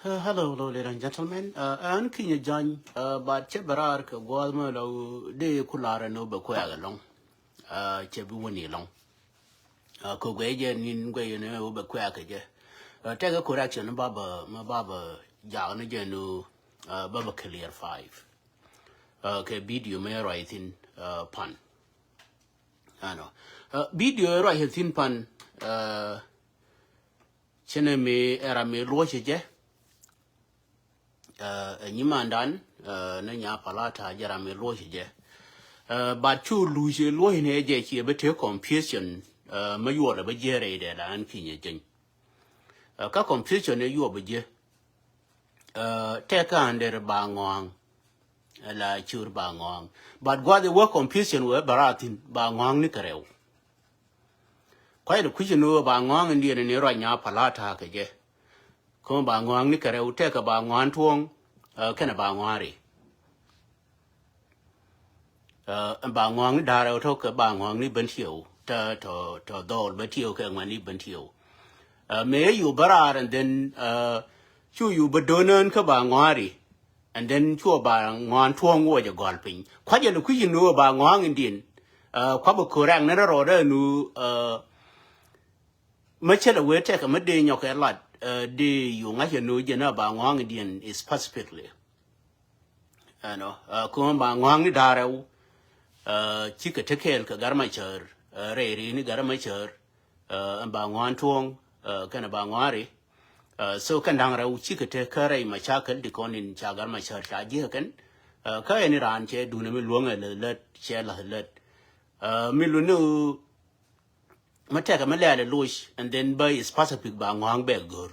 Hello, ladies and gentlemen. An kinya jan, but cheberar ke gwalma lo de kulara no be kwa long. Chebu woni long. Ko gweje nin gwe ne be kwa ke je. Take a correction baba ja ne je no baba clear 5. Ke video me right in pan. Ano. Video right in pan chene me era me lo je. Nyimandan na nya palata jara me loje je but chu luje loje ne je ki be te confusion ma yo da be jere de la an kinye jin ka confusion ne yo be je te ka under ba ngong la chur ba ngong but gwa the work confusion we baratin ba ngong ni kareu kwai da kuji no ba ngong ndi ne ro nya palata ke je ko ba ngong ni kareu te ka ba ngwan tuong kana ba ngwari ba ngong daro to ka ba ngong ni ben thiu to dol ba thiu ka ngwan ni ben thiu me you barar and then chu you badonan ka ba ngwari and then chu ba ngwan tuong wo ja gol pin kwa je ku yin no ba ngong indin kwa ba ko rang na ro da nu ma chela we te ka ma de nyok e lat de you nga je no je na ba ngong indin is specifically ko ba ngong ni daro chi ka tekel ka garma char re ri ni garma char ba ngwan tuong kana ba ngwari so kan dang ra chi ka te ka re ma cha kan di konin cha garma char cha ji kan ka ni ran che du ne mi luong le let che la let mi lu nu ma te ka ma le lush and then by specific ba ngwang be gur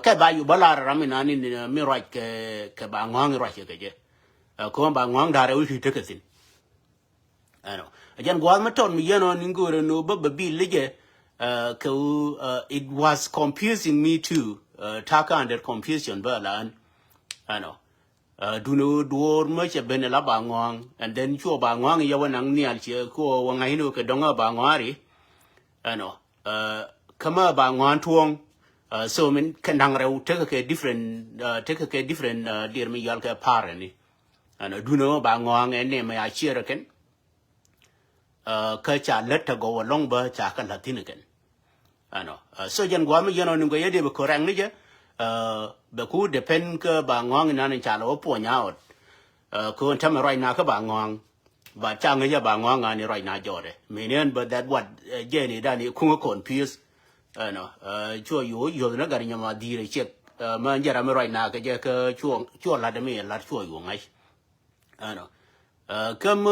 ka ba yu bala ra mi na ni mi right ke ba ngwang right ke je ko ba ngwang da re wi te ka tin again gwal maton mi yeno ningore no baba bi lige it was confusing me too taka under confusion balan do no door much benela bangwang and then chu bangwang yawanang ni alche ko wanga hino ke donga bangwari kama bangwan tuong so min kandang rew take a different dear mi yal ka parani do no bangwang and name ya chiraken ka cha let to go along ba cha kan latin again so jan gwa mi yano ngo yede be korang ni je be ku depend ka ba ngong na ni cha lo po nya ot ko tam right na ka ba ngong ba cha nge ya ba ngong ani right na jode minian but that what je ni da ni ku ko confuse cho yo na gar nya ma di re che ma jara mi right na ka je ka chuo la de mi la chuo yo ngai kam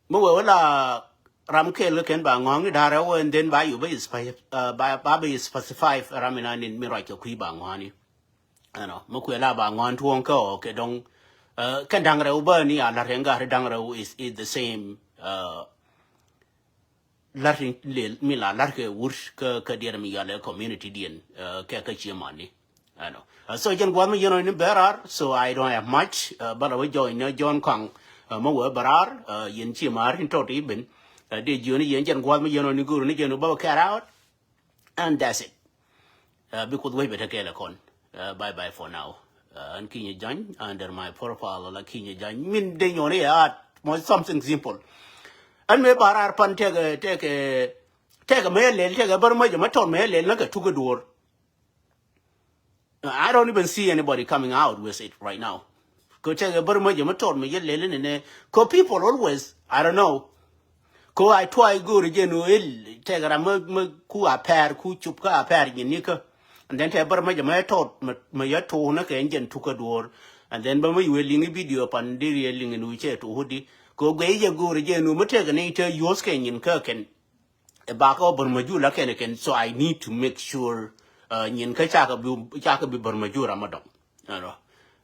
mo la ram ke le ken ba ngong da ra wen den ba yu ba is ba specify ramina nin mi right ku ba ngani mo ku la ba ngon tuong ko ke dong kan dang ra ba ni a la renga dang ra is the same la rin le mi la ke wur ka dia mi ya le community dien ke ka chi mani so jen gwa mi you ni berar so I don't have much but I join John Kong mo wa barar yin chi mar in tot ibn de joni yen jan gwa mi ni guru ni jeno ba car out and that's it because we better get a con bye bye for now and kinya jan under my profile la kinya jan min de nyone ya mo something simple and me barar pan take a mail take a bar ma jama ton mail la ka tuga door I don't even see anybody coming out with it right now. Ko take a burma jama told me yet lelen ko people always I don't know. Ko I try go again will take a ku a pair ku chup ka a pair yin nika. And then take burma jama told me yet to na engine took a door. And then burma you will video upon the reeling in which to hoodie. Go gay ya go again no take an eater yours can in kirken. A back over majula can so I need to make sure nyin ka cha ka bi barmaju ramadan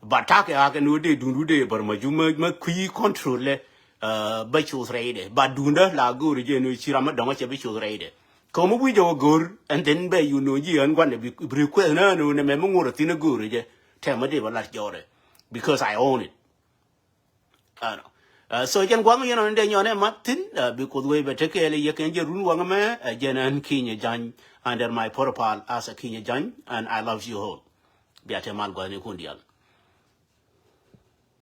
but ta ka ka no de dundu de barmaju ma kui control le ba chu reide but dunda la go re no chi ramadan che bi chu reide ko mu wi jo gor and then be you know yi an gwan bi ku na no ne me mu ro tin go re je te ma de ba la jore because I own it So jen gwang you know inde nyone Martin because we be take ele ye kenje run wang me jenan kinye jan under my protocol as a kinye jan and I love you all. Biate mal gwani kundial.